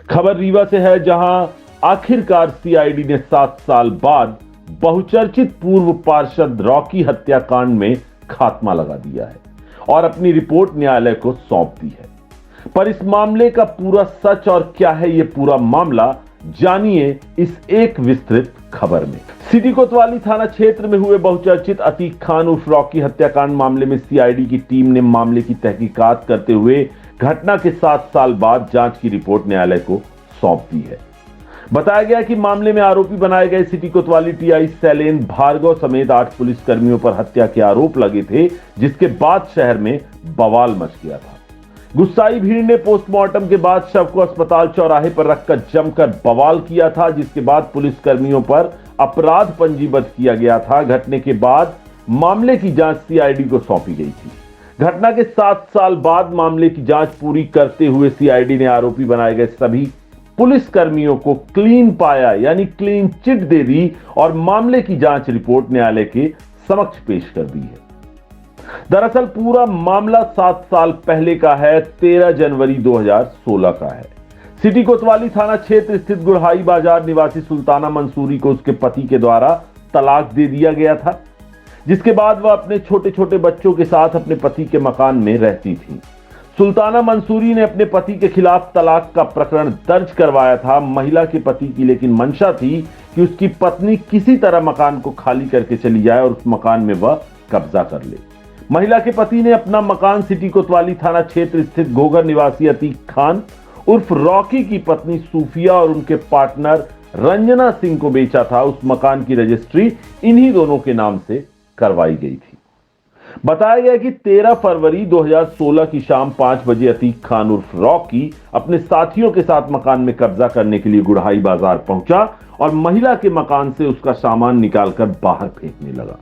खबर रीवा से है, जहां आखिरकार सीआईडी ने 7 साल बाद बहुचर्चित पूर्व पार्षद रॉकी हत्याकांड में खात्मा लगा दिया है और अपनी रिपोर्ट न्यायालय को सौंप दी है। पर इस मामले का पूरा सच और क्या है यह पूरा मामला, जानिए इस एक विस्तृत खबर में। सिटी कोतवाली थाना क्षेत्र में हुए बहुचर्चित अतीक खान उर्फ रॉकी हत्याकांड मामले में सीआईडी की टीम ने मामले की तहकीकात करते हुए घटना के 7 साल बाद जांच की रिपोर्ट न्यायालय को सौंप दी है। बताया गया कि मामले में आरोपी बनाए गए सिटी कोतवाली टीआई शैलेंद्र भार्गव समेत 8 पुलिसकर्मियों पर हत्या के आरोप लगे थे, जिसके बाद शहर में बवाल मच गया था। गुस्साई भीड़ ने पोस्टमार्टम के बाद शव को अस्पताल चौराहे पर रखकर जमकर बवाल किया था, जिसके बाद पुलिसकर्मियों पर अपराध पंजीबद्ध किया गया था। घटना के बाद मामले की जांच सीआईडी को सौंपी गई थी। घटना के 7 साल बाद मामले की जांच पूरी करते हुए सीआईडी ने आरोपी बनाए गए सभी पुलिसकर्मियों को क्लीन पाया, यानी क्लीन चिट दे दी और मामले की जांच रिपोर्ट न्यायालय के समक्ष पेश कर दी है। दरअसल पूरा मामला 7 साल पहले का है, 13 जनवरी 2016 का है। सिटी कोतवाली थाना क्षेत्र स्थित गुड़हाई बाजार निवासी सुल्ताना मंसूरी को उसके पति के द्वारा तलाक दे दिया गया था, जिसके बाद वह अपने छोटे छोटे बच्चों के साथ अपने पति के मकान में रहती थी। सुल्ताना मंसूरी ने अपने पति के खिलाफ तलाक का प्रकरण दर्ज करवाया था। महिला के पति की लेकिन मंशा थी कि उसकी पत्नी किसी तरह मकान को खाली करके चली जाए और उस मकान में वह कब्जा कर ले। महिला के पति ने अपना मकान सिटी कोतवाली थाना क्षेत्र स्थित घोघर निवासी अतीक खान उर्फ रॉकी की पत्नी सूफिया और उनके पार्टनर रंजना सिंह को बेचा था। उस मकान की रजिस्ट्री इन्हीं दोनों के नाम से करवाई गई थी। बताया गया कि 13 फरवरी 2016 की शाम 5 बजे अतीक खान उर्फ रॉकी अपने साथियों के साथ मकान में कब्जा करने के लिए गुड़हाई बाजार पहुंचा और महिला के मकान से उसका सामान निकालकर बाहर फेंकने लगा।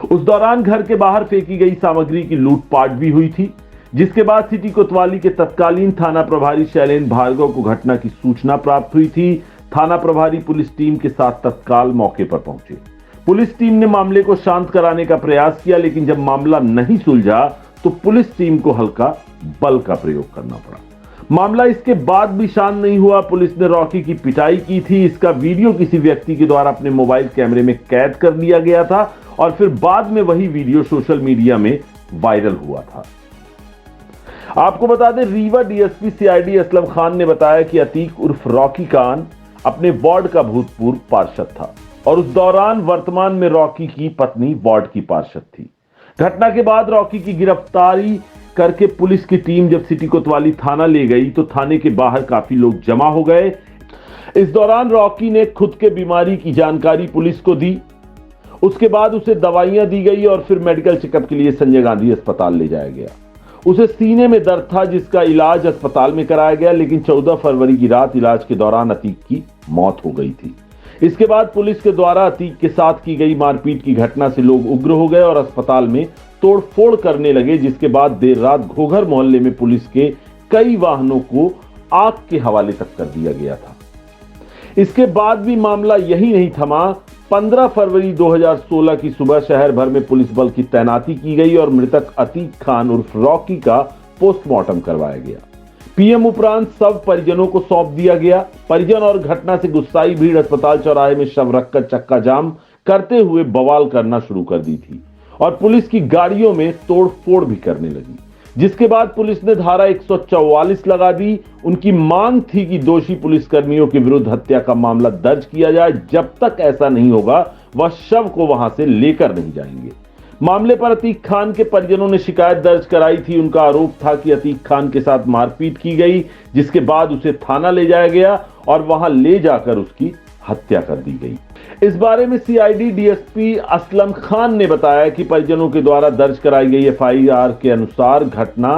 उस दौरान घर के बाहर फेंकी गई सामग्री की लूटपाट भी हुई थी, जिसके बाद सिटी कोतवाली के तत्कालीन थाना प्रभारी शैलेंद्र भार्गव को घटना की सूचना प्राप्त हुई थी। थाना प्रभारी पुलिस टीम के साथ तत्काल मौके पर पहुंचे। पुलिस टीम ने मामले को शांत कराने का प्रयास किया, लेकिन जब मामला नहीं सुलझा तो पुलिस टीम को हल्का बल का प्रयोग करना पड़ा। मामला इसके बाद भी शांत नहीं हुआ। पुलिस ने रॉकी की पिटाई की थी। इसका वीडियो किसी व्यक्ति के द्वारा अपने मोबाइल कैमरे में कैद कर लिया गया था और फिर बाद में वही वीडियो सोशल मीडिया में वायरल हुआ था। आपको बता दें, रीवा डीएसपी सीआईडी असलम खान ने बताया कि अतीक उर्फ रॉकी खान अपने वार्ड का भूतपूर्व पार्षद था और उस दौरान वर्तमान में रॉकी की पत्नी वार्ड की पार्षद थी। घटना के बाद रॉकी की गिरफ्तारी करके पुलिस की टीम जब सिटी कोतवाली थाना ले गई तो थाने के बाहर काफी लोग जमा हो गए। इस दौरान रॉकी ने खुद के बीमारी की जानकारी पुलिस को दी। उसके बाद उसे दवाइयां दी गई और फिर मेडिकल चेकअप के लिए संजय गांधी अस्पताल ले जाया गया। उसे सीने में दर्द था, जिसका इलाज अस्पताल में कराया गया, लेकिन 14 फरवरी की रात इलाज के दौरान अतीक की मौत हो गई थी। इसके बाद पुलिस के द्वारा अतीक के साथ की गई मारपीट की घटना से लोग उग्र हो गए और अस्पताल में तोड़फोड़ करने लगे, जिसके बाद देर रात घोघर मोहल्ले में पुलिस के कई वाहनों को आग के हवाले तक कर दिया गया था। इसके बाद भी मामला यही नहीं थमा। 15 फरवरी 2016 की सुबह शहर भर में पुलिस बल की तैनाती की गई और मृतक अतीक खान उर्फ रॉकी का पोस्टमार्टम करवाया गया। पीएम उपरांत शव परिजनों को सौंप दिया गया। परिजन और घटना से गुस्साई भीड़ अस्पताल चौराहे में शव रखकर चक्का जाम करते हुए बवाल करना शुरू कर दी थी और पुलिस की गाड़ियों में तोड़फोड़ भी करने लगी, जिसके बाद पुलिस ने धारा 144 लगा दी। उनकी मांग थी कि दोषी पुलिसकर्मियों के विरुद्ध हत्या का मामला दर्ज किया जाए। जब तक ऐसा नहीं होगा वह शव को वहां से लेकर नहीं जाएंगे। मामले पर अतीक खान के परिजनों ने शिकायत दर्ज कराई थी। उनका आरोप था कि अतीक खान के साथ मारपीट की गई, जिसके बाद उसे थाना ले जाया गया और वहां ले जाकर उसकी हत्या कर दी गई। इस बारे में सीआईडी डीएसपी असलम खान ने बताया कि परिजनों के द्वारा दर्ज कराई गई एफआईआर के अनुसार घटना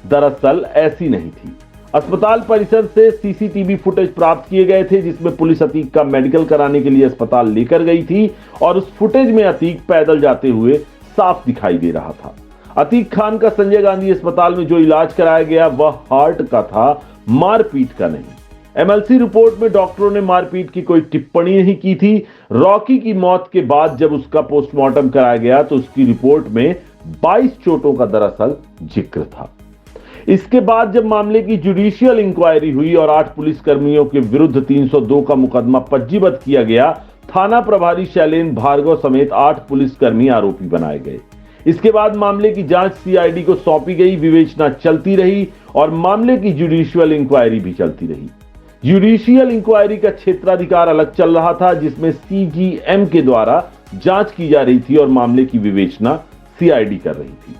दरअसल ऐसी नहीं थी। अस्पताल परिसर से सीसीटीवी फुटेज प्राप्त किए गए थे, जिसमें पुलिस अतीक का मेडिकल कराने के लिए अस्पताल लेकर गई थी और उस फुटेज में अतीक पैदल जाते हुए साफ दिखाई दे रहा था। अतीक खान का संजय गांधी अस्पताल में जो इलाज कराया गया वह हार्ट का था, मारपीट का नहीं। एमएलसी रिपोर्ट में डॉक्टरों ने मारपीट की कोई टिप्पणी नहीं की थी। रॉकी की मौत के बाद जब उसका पोस्टमार्टम कराया गया तो उसकी रिपोर्ट में 22 चोटों का दरअसल जिक्र था। इसके बाद जब मामले की जुडिशियल इंक्वायरी हुई और 8 पुलिसकर्मियों के विरुद्ध 302 का मुकदमा पंजीबद्ध किया गया, थाना प्रभारी शैलेंद्र भार्गव समेत 8 पुलिसकर्मी आरोपी बनाए गए। इसके बाद मामले की जांच सीआईडी को सौंपी गई, विवेचना चलती रही और मामले की जुडिशियल इंक्वायरी भी चलती रही। जुडिशियल इंक्वायरी का क्षेत्राधिकार अलग चल रहा था, जिसमें सीजीएम के द्वारा जांच की जा रही थी और मामले की विवेचना सीआईडी कर रही थी।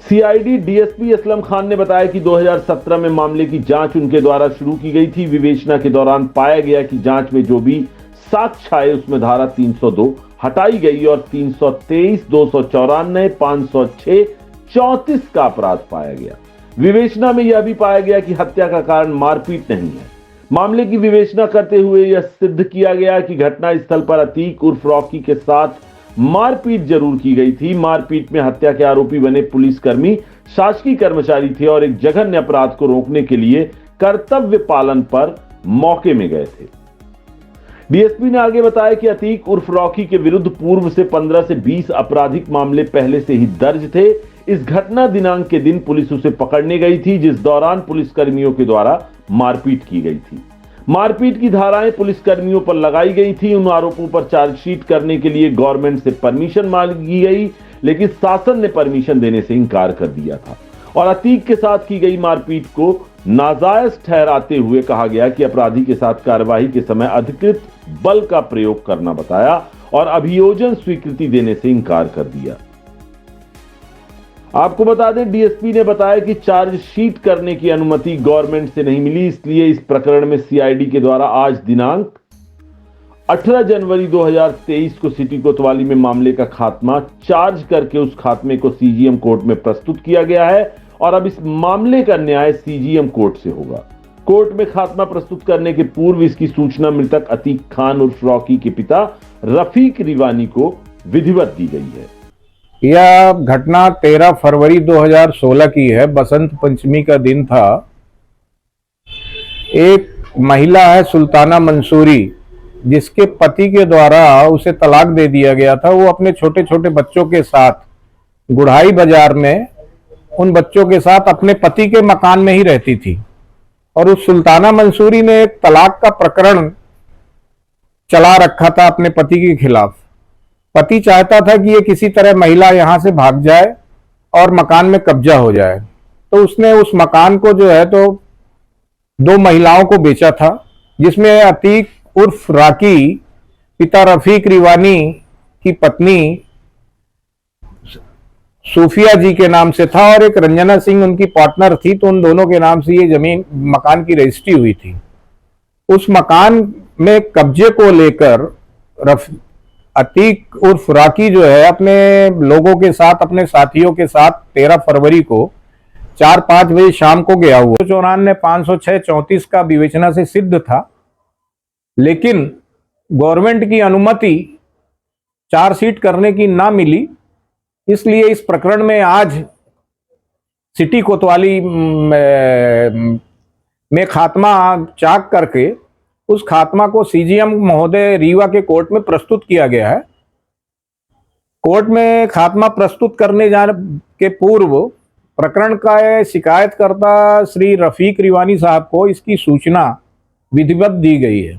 सीआईडी डीएसपी असलम खान ने बताया कि 2017 में मामले की जांच उनके द्वारा शुरू की गई थी। विवेचना के दौरान पाया गया कि जांच में जो भी साक्ष्य आए उसमें धारा 302 हटाई गई और 323, 294, 506, 34 का अपराध पाया गया। विवेचना में यह भी पाया गया कि हत्या का कारण मारपीट नहीं है। मामले की विवेचना करते हुए यह सिद्ध किया गया कि घटनास्थल पर अतीक उर्फ रॉकी के साथ मारपीट जरूर की गई थी। मारपीट में हत्या के आरोपी बने पुलिसकर्मी शासकीय कर्मचारी थे और एक जघन्य अपराध को रोकने के लिए कर्तव्य पालन पर मौके में गए थे। डीएसपी ने आगे बताया कि अतीक उर्फ रॉकी के विरुद्ध पूर्व से 15 से 20 आपराधिक मामले पहले से ही दर्ज थे। इस घटना दिनांक के दिन पुलिस उसे पकड़ने गई थी, जिस दौरान पुलिसकर्मियों के द्वारा मारपीट की गई थी। मारपीट की धाराएं पुलिसकर्मियों पर लगाई गई थी। उन आरोपों पर चार्जशीट करने के लिए गवर्नमेंट से परमिशन मांगी गई, लेकिन शासन ने परमिशन देने से इनकार कर दिया था और अतीक के साथ की गई मारपीट को नाजायज ठहराते हुए कहा गया कि अपराधी के साथ कार्रवाई के समय अधिकृत बल का प्रयोग करना बताया और अभियोजन स्वीकृति देने से इनकार कर दिया। आपको बता दें, डीएसपी ने बताया कि चार्जशीट करने की अनुमति गवर्नमेंट से नहीं मिली, इसलिए इस प्रकरण में सीआईडी के द्वारा आज दिनांक 18 जनवरी 2023 को सिटी कोतवाली में मामले का खात्मा चार्ज करके उस खात्मे को सीजीएम कोर्ट में प्रस्तुत किया गया है और अब इस मामले का न्याय सीजीएम कोर्ट से होगा। कोर्ट में खात्मा प्रस्तुत करने के पूर्व इसकी सूचना मृतक अतीक खान उर्फ रॉकी के पिता रफीक रिवानी को विधिवत दी गई है। यह घटना 13 फरवरी 2016 की है। बसंत पंचमी का दिन था। एक महिला है सुल्ताना मंसूरी, जिसके पति के द्वारा उसे तलाक दे दिया गया था। वो अपने छोटे छोटे बच्चों के साथ गुढ़ाई बाजार में उन बच्चों के साथ अपने पति के मकान में ही रहती थी और उस सुल्ताना मंसूरी ने एक तलाक का प्रकरण चला रखा था अपने पति के खिलाफ। पति चाहता था कि ये किसी तरह महिला यहां से भाग जाए और मकान में कब्जा हो जाए, तो उसने उस मकान को जो है तो 2 महिलाओं को बेचा था, जिसमें अतीक उर्फ राकी पिता रफीक रिवानी की पत्नी सूफिया जी के नाम से था और एक रंजना सिंह उनकी पार्टनर थी। तो उन दोनों के नाम से ये जमीन मकान की रजिस्ट्री हुई थी। उस मकान में कब्जे को लेकर अतीक उर्फ राकी जो है अपने लोगों के साथ, अपने साथियों के साथ 13 फरवरी को 4-5 बजे शाम को गया हुआ। 94, 506, 34 का विवेचना से सिद्ध था, लेकिन गवर्नमेंट की अनुमति चार्जशीट करने की ना मिली। इसलिए इस प्रकरण में आज सिटी कोतवाली में खात्मा चाक करके उस खात्मा को सीजीएम महोदय रीवा के कोर्ट में प्रस्तुत किया गया है। कोर्ट में खात्मा प्रस्तुत करने जाने के पूर्व प्रकरण का शिकायतकर्ता श्री रफीक रिवानी साहब को इसकी सूचना विधिवत दी गई है।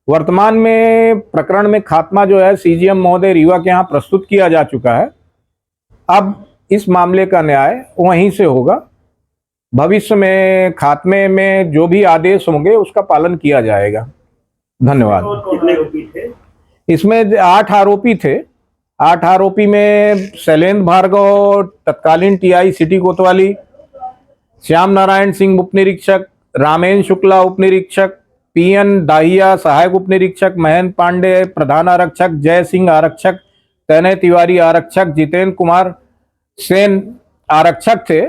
वर्तमान में प्रकरण में खात्मा जो है सीजीएम महोदय रीवा के यहाँ प्रस्तुत किया जा चुका है। अब इस मामले का न्याय वहीं से होगा। भविष्य में खात्मे में जो भी आदेश होंगे उसका पालन किया जाएगा। धन्यवाद। कितने आरोपी थे? इसमें 8 आरोपी थे। 8 आरोपी में शैलेंद्र भार्गव तत्कालीन टीआई सिटी कोतवाली, श्याम नारायण सिंह उप निरीक्षक, रामेन शुक्ला उप निरीक्षक, पीएन दाहिया सहायक उप निरीक्षक, महेंद्र पांडे प्रधान आरक्षक, जय सिंह आरक्षक, तनय तिवारी आरक्षक, जितेंद्र कुमार सेन आरक्षक थे।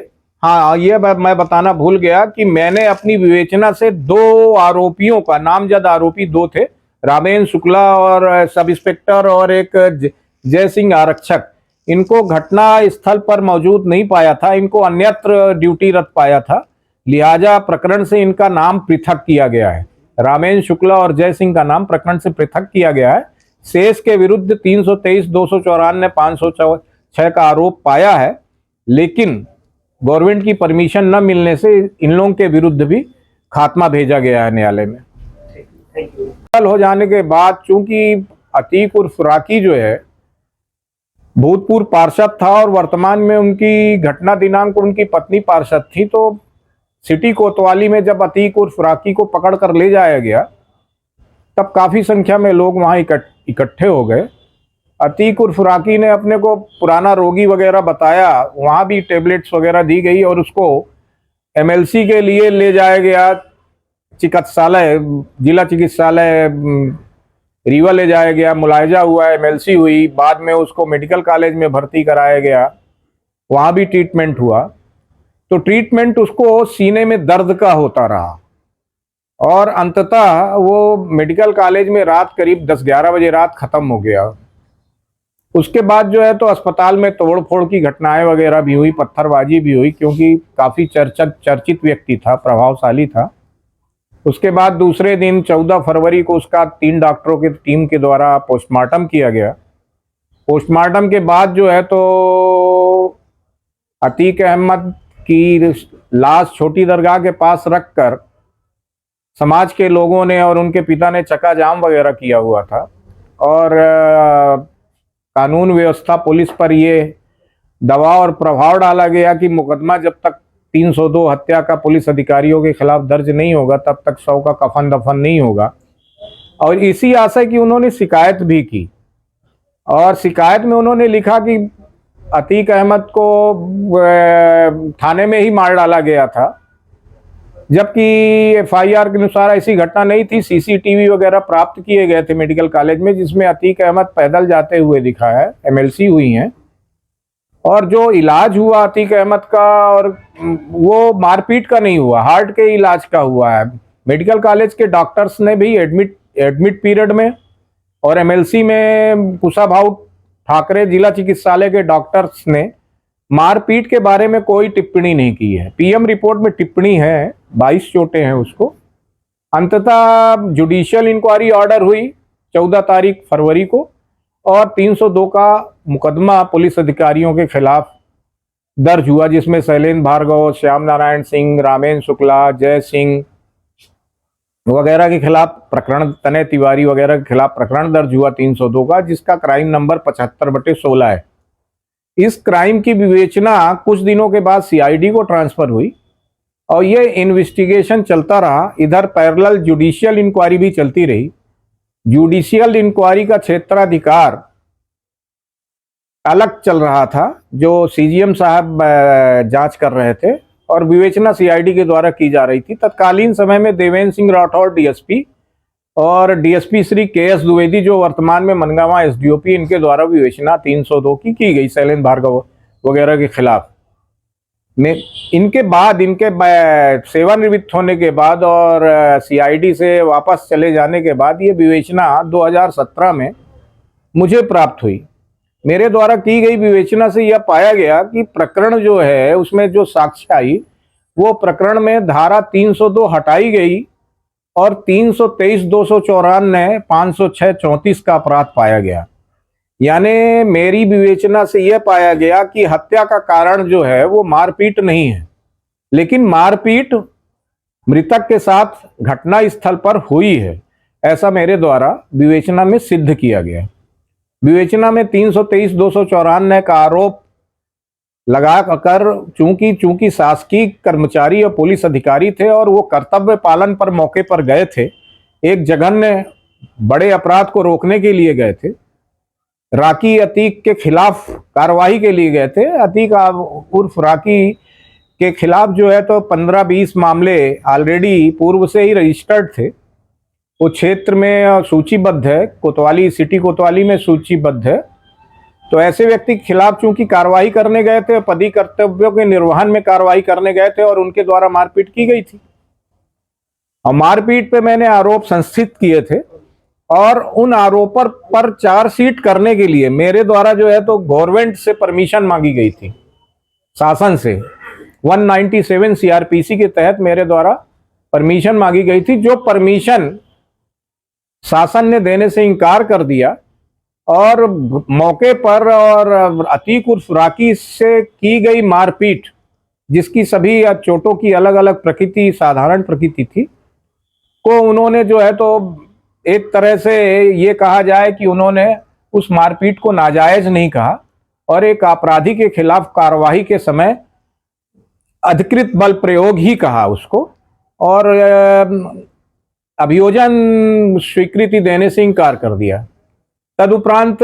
हाँ, ये मैं बताना भूल गया कि मैंने अपनी विवेचना से 2 आरोपियों का, नामजद आरोपी 2 थे, रामेन शुक्ला और सब इंस्पेक्टर और एक जय सिंह आरक्षक, इनको घटना स्थल पर मौजूद नहीं पाया था। इनको अन्यत्र ड्यूटीरत पाया था, लिहाजा प्रकरण से इनका नाम पृथक किया गया है। रामेन शुक्ला और जय सिंह का नाम प्रकरण से पृथक किया गया है। शेष के विरुद्ध 323, 294, 506 का आरोप पाया है, लेकिन गवर्नमेंट की परमिशन न मिलने से इन लोगों के विरुद्ध भी खात्मा भेजा गया है न्यायालय में। कल हो जाने के बाद चूंकि अतीक उर्फ राकी जो है भूतपूर्व पार्षद था और वर्तमान में उनकी घटना दिनांक उनकी पत्नी पार्षद थी, तो सिटी कोतवाली में जब अतीक उर्फ राकी को पकड़ कर ले जाया गया तब काफी संख्या में लोग वहां इकट्ठे हो गए। अतीक उर्फ राकी ने अपने को पुराना रोगी वगैरह बताया, वहां भी टेबलेट्स वगैरह दी गई और उसको एमएलसी के लिए ले जाया गया, चिकित्सालय जिला चिकित्सालय रीवा ले जाया गया, मुलायजा हुआ, एमएलसी हुई, बाद में उसको मेडिकल कॉलेज में भर्ती कराया गया, वहां भी ट्रीटमेंट हुआ। तो ट्रीटमेंट उसको सीने में दर्द का होता रहा और अंततः वो मेडिकल कॉलेज में रात करीब 10-11 बजे रात खत्म हो गया। उसके बाद जो है तो अस्पताल में तोड़फोड़ की घटनाएं वगैरह भी हुई, पत्थरबाजी भी हुई, क्योंकि काफी चर्चित व्यक्ति था, प्रभावशाली था। उसके बाद दूसरे दिन 14 फरवरी को उसका 3 डॉक्टरों की टीम के द्वारा पोस्टमार्टम किया गया। पोस्टमार्टम के बाद जो है तो अतीक अहमद की लाश छोटी दरगाह के पास रखकर समाज के लोगों ने और उनके पिता ने चक्काजाम वगैरह किया हुआ था और कानून व्यवस्था पुलिस पर ये दबाव और प्रभाव डाला गया कि मुकदमा जब तक 302 हत्या का पुलिस अधिकारियों के खिलाफ दर्ज नहीं होगा तब तक शव का कफन दफन नहीं होगा। और इसी आशय की उन्होंने शिकायत भी की और शिकायत में उन्होंने लिखा कि अतीक अहमद को थाने में ही मार डाला गया था, जबकि एफआईआर के अनुसार ऐसी घटना नहीं थी। सीसीटीवी वगैरह प्राप्त किए गए थे मेडिकल कॉलेज में जिसमें अतीक अहमद पैदल जाते हुए दिखा है, एमएलसी हुई हैं और जो इलाज हुआ अतीक अहमद का और वो मारपीट का नहीं हुआ, हार्ट के इलाज का हुआ है। मेडिकल कॉलेज के डॉक्टर्स ने भी एडमिट पीरियड में और एमएलसी में कुशाभाऊ ठाकरे जिला चिकित्सालय के डॉक्टर्स ने मारपीट के बारे में कोई टिप्पणी नहीं की है। पीएम रिपोर्ट में टिप्पणी है, 22 चोटें हैं उसको। अंततः जुडिशियल इंक्वायरी ऑर्डर हुई 14 तारीख फरवरी को और 302 का मुकदमा पुलिस अधिकारियों के खिलाफ दर्ज हुआ, जिसमें शैलेंद्र भार्गव, श्याम नारायण सिंह, रामेन शुक्ला, जय सिंह वगैरह के खिलाफ प्रकरण, तनय तिवारी वगैरह के खिलाफ प्रकरण दर्ज हुआ 302 का, जिसका क्राइम नंबर 75/16 है। इस क्राइम की विवेचना कुछ दिनों के बाद सीआईडी को ट्रांसफर हुई और ये इन्वेस्टिगेशन चलता रहा। इधर पैरेलल जुडिशियल इंक्वायरी भी चलती रही। जुडिशियल इंक्वायरी का क्षेत्राधिकार अलग चल रहा था, जो सीजीएम साहब जांच कर रहे थे और विवेचना सीआईडी के द्वारा की जा रही थी। तत्कालीन समय में देवेंद्र सिंह राठौर डीएसपी और डीएसपी श्री केएस द्विवेदी जो वर्तमान में मनगांव एसडीओपी, इनके द्वारा विवेचना 302 की गई शैलेंद्र भार्गव वगैरह के खिलाफ। इनके बाद, इनके सेवानिवृत्त होने के बाद और सीआईडी से वापस चले जाने के बाद ये विवेचना 2017 में मुझे प्राप्त हुई। मेरे द्वारा की गई विवेचना से यह पाया गया कि प्रकरण जो है उसमें जो साक्ष्य आई वो प्रकरण में धारा 302 हटाई गई और 323, 294, 506, 34 का अपराध पाया गया। यानी मेरी विवेचना से यह पाया गया कि हत्या का कारण जो है वो मारपीट नहीं है, लेकिन मारपीट मृतक के साथ घटना स्थल पर हुई है, ऐसा मेरे द्वारा विवेचना में सिद्ध किया गया। विवेचना में 323, 294 का आरोप लगाकर चूंकि शासकीय कर्मचारी और पुलिस अधिकारी थे और वो कर्तव्य पालन पर मौके पर गए थे, एक जघन्य बड़े अपराध को रोकने के लिए गए थे, राकी अतीक के खिलाफ कार्रवाई के लिए गए थे। अतीक उर्फ राकी के खिलाफ जो है तो 15-20 मामले ऑलरेडी पूर्व से ही रजिस्टर्ड थे, वो क्षेत्र में सूचीबद्ध है, कोतवाली, सिटी कोतवाली में सूचीबद्ध है। तो ऐसे व्यक्ति के खिलाफ चूंकि कार्रवाई करने गए थे, पदी कर्तव्यों के निर्वहन में कार्रवाई करने गए थे और उनके द्वारा मारपीट की गई थी और मारपीट पे मैंने आरोप संस्थित किए थे और उन आरोपों पर चार्जशीट करने के लिए मेरे द्वारा जो है तो गवर्नमेंट से परमिशन मांगी गई थी, शासन से 197 सीआरपीसी के तहत मेरे द्वारा परमिशन मांगी गई थी, जो परमिशन शासन ने देने से इनकार कर दिया और मौके पर और अतीक उर्फ राकी से की गई मारपीट जिसकी सभी चोटों की अलग अलग प्रकृति, साधारण प्रकृति थी, को उन्होंने जो है तो एक तरह से ये कहा जाए कि उन्होंने उस मारपीट को नाजायज नहीं कहा और एक अपराधी के खिलाफ कार्यवाही के समय अधिकृत बल प्रयोग ही कहा उसको, और अभियोजन स्वीकृति देने से इनकार कर दिया। तदुपरांत